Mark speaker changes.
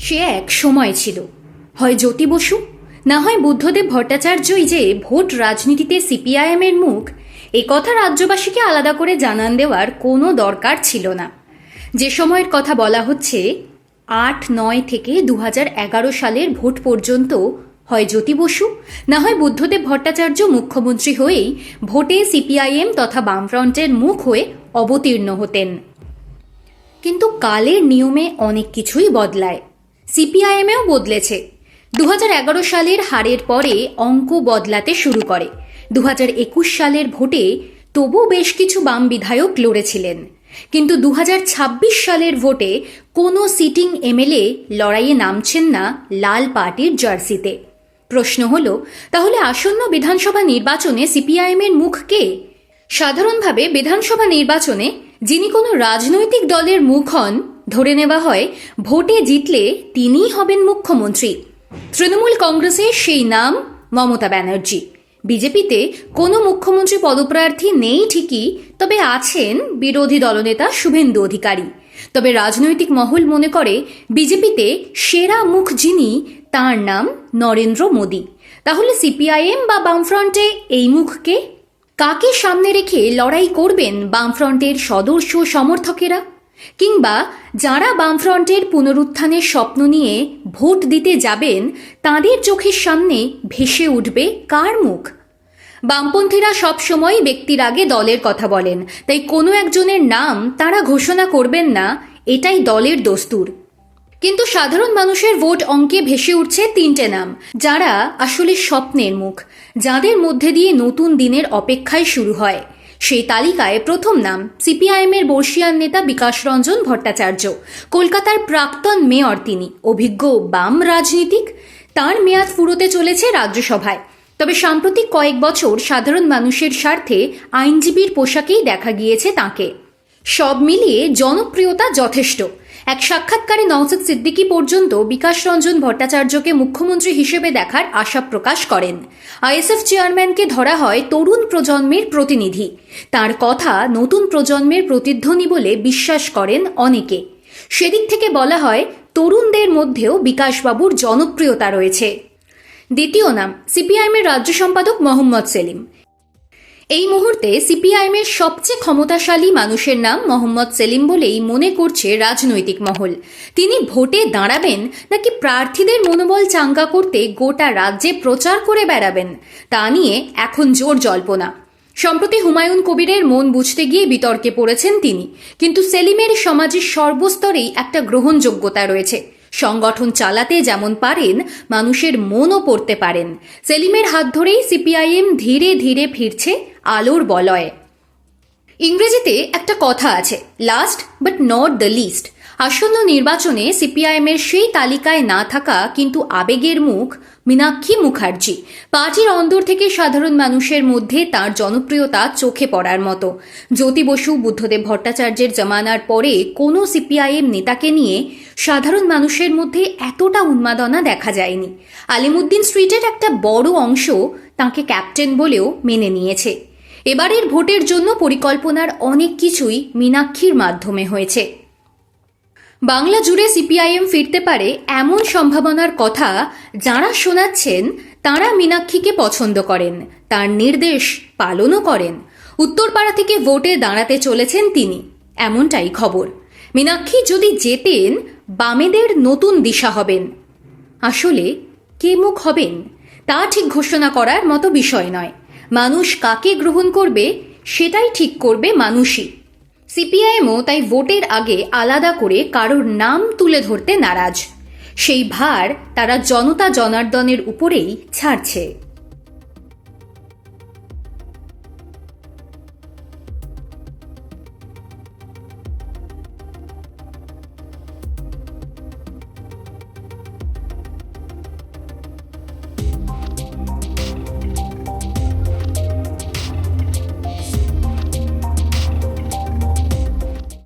Speaker 1: সে এক সময় ছিল, হয় জ্যোতি বসু, না হয় বুদ্ধদেব ভট্টাচার্যই যে ভোট রাজনীতিতে সিপিআইএমের মুখ, এ কথা রাজ্যবাসীকে আলাদা করে জানান দেওয়ার কোনো দরকার ছিল না। যে সময়ের কথা বলা হচ্ছে 8-9 থেকে 2011 সালের ভোট পর্যন্ত হয় জ্যোতি বসু, না হয় বুদ্ধদেব ভট্টাচার্য মুখ্যমন্ত্রী হয়েই ভোটে সিপিআইএম তথা বামফ্রন্টের মুখ হয়ে অবতীর্ণ হতেন। কিন্তু কালের নিয়মে অনেক কিছুই বদলায়, সিপিআইএমেও বদলেছে। 2011 সালের হারের পরে অঙ্ক বদলাতে শুরু করে। 2021 সালের ভোটে তবু বেশ কিছু বাম বিধায়ক লড়েছিলেন, কিন্তু 2026 সালের ভোটে কোনো সিটিং এমএলএ লড়াইয়ে নামছেন না লাল পার্টির জার্সিতে। প্রশ্ন হলো, তাহলে আসন্ন বিধানসভা নির্বাচনে সিপিআইএমের মুখ কে? সাধারণভাবে বিধানসভা নির্বাচনে যিনি কোনো রাজনৈতিক দলের মুখ হন, ধরে নেওয়া হয় ভোটে জিতলে তিনিই হবেন মুখ্যমন্ত্রী। তৃণমূল কংগ্রেসে সেই নাম মমতা ব্যানার্জি। বিজেপিতে কোনো মুখ্যমন্ত্রী পদপ্রার্থী নেই ঠিকই, তবে আছেন বিরোধী দলনেতা শুভেন্দু অধিকারী। তবে রাজনৈতিক মহল মনে করে বিজেপিতে সেরা মুখ যিনি, তার নাম নরেন্দ্র মোদী। তাহলে সিপিআইএম বা বামফ্রন্টে এই মুখকে কাকে সামনে রেখে লড়াই করবেন বামফ্রন্টের সদস্য সমর্থকেরা? কিংবা যারা বামফ্রন্টের পুনরুত্থানের স্বপ্ন নিয়ে ভোট দিতে যাবেন, তাদের চোখের সামনে ভেসে উঠবে কার মুখ? বামপন্থীরা সবসময় ব্যক্তির আগে দলের কথা বলেন, তাই কোনো একজনের নাম তারা ঘোষণা করবেন না, এটাই দলের দস্তুর। কিন্তু সাধারণ মানুষের ভোট অঙ্কে ভেসে উঠছে 3টে নাম, যারা আসলে স্বপ্নের মুখ, যাদের মধ্যে দিয়ে নতুন দিনের অপেক্ষায় শুরু হয়। সেই তালিকায় প্রথম নাম সিপিআইএমের বর্ষীয়ান নেতা বিকাশ রঞ্জন ভট্টাচার্য। কলকাতার প্রাক্তন মেয়র তিনি, অভিজ্ঞ বাম রাজনীতিক। তার মেয়াদ ফুরোতে চলেছে রাজ্যসভায়। তবে সাম্প্রতিক কয়েক বছর সাধারণ মানুষের স্বার্থে আইনজীবীর পোশাকেই দেখা গিয়েছে তাঁকে। সব মিলিয়ে জনপ্রিয়তা যথেষ্ট। এক সাক্ষাৎকারে নওশাদ সিদ্দিকী পর্যন্ত বিকাশ রঞ্জন ভট্টাচার্যকে মুখ্যমন্ত্রী হিসেবে দেখার আশা প্রকাশ করেন। আইএসএফ চেয়ারম্যানকে ধরা হয় তরুণ প্রজন্মের প্রতিনিধি। তার কথা নতুন প্রজন্মের প্রতিধ্বনি বলে বিশ্বাস করেন অনেকে। সেদিক থেকে বলা হয় তরুণদের মধ্যেও বিকাশবাবুর জনপ্রিয়তা রয়েছে। দ্বিতীয় নাম সিপিআইএমের রাজ্য সম্পাদক মোহাম্মদ সেলিম। এই মুহূর্তে সিপিআইএমের সবচেয়ে ক্ষমতাশালী মানুষের নাম মোহাম্মদ সেলিম বলেই মনে করছে রাজনৈতিক মহল। তিনি ভোটে দাঁড়াবেন নাকি প্রার্থীদের মনোবল চাঙ্গা করতে গোটা রাজ্যে প্রচার করে বেড়াবেন, তা নিয়ে এখন জোর জল্পনা। সম্প্রতি হুমায়ুন কবিরের মন বুঝতে গিয়ে বিতর্কে পড়েছেন তিনি, কিন্তু সেলিমের সমাজের সর্বস্তরেই একটা গ্রহণযোগ্যতা রয়েছে। সংগঠন চালাতে যেমন পারেন, মানুষের মনও পড়তে পারেন। সেলিমের হাত ধরেই সিপিআইএম ধীরে ধীরে ফিরছে আলোর বলয়ে। ইংরেজিতে একটা কথা আছে, last but not the least. আসন্ন নির্বাচনে সিপিআইএমের সেই তালিকায় না থাকা কিন্তু আবেগের মুখ মীনাক্ষী মুখার্জি। পার্টির অন্দর থেকে সাধারণ মানুষের মধ্যে তার জনপ্রিয়তা চোখে পড়ার মতো। জ্যোতি বসু, বুদ্ধদেব ভট্টাচার্যের জমানার পরে কোনো সিপিআইএম নেতাকে নিয়ে সাধারণ মানুষের মধ্যে এতটা উন্মাদনা দেখা যায়নি। আলিমুদ্দিন স্ট্রিটের একটা বড় অংশ তাঁকে ক্যাপ্টেন বলেও মেনে নিয়েছে। এবারের ভোটের জন্য পরিকল্পনার অনেক কিছুই মীনাক্ষীর মাধ্যমে হয়েছে। বাংলা জুড়ে সিপিআইএম ফিরতে পারে এমন সম্ভাবনার কথা যারা শোনাচ্ছেন, তারা মীনাক্ষীকে পছন্দ করেন, তার নির্দেশ পালনও করেন। উত্তরপাড়া থেকে ভোটে দাঁড়াতে চলেছেন তিনি, এমনটাই খবর। মীনাক্ষী যদি জেতেন, বামেদের নতুন দিশা হবেন। আসলে কে মুখ হবেন তা ঠিক ঘোষণা করার মতো বিষয় নয়। মানুষ কাকে গ্রহণ করবে সেটাই ঠিক করবে মানুষই। সিপিআইএমও তাই ভোটের আগে আলাদা করে কারোর নাম তুলে ধরতে নারাজ। সেই ভার তারা জনতা জনার্দনের উপরেই ছাড়ছে।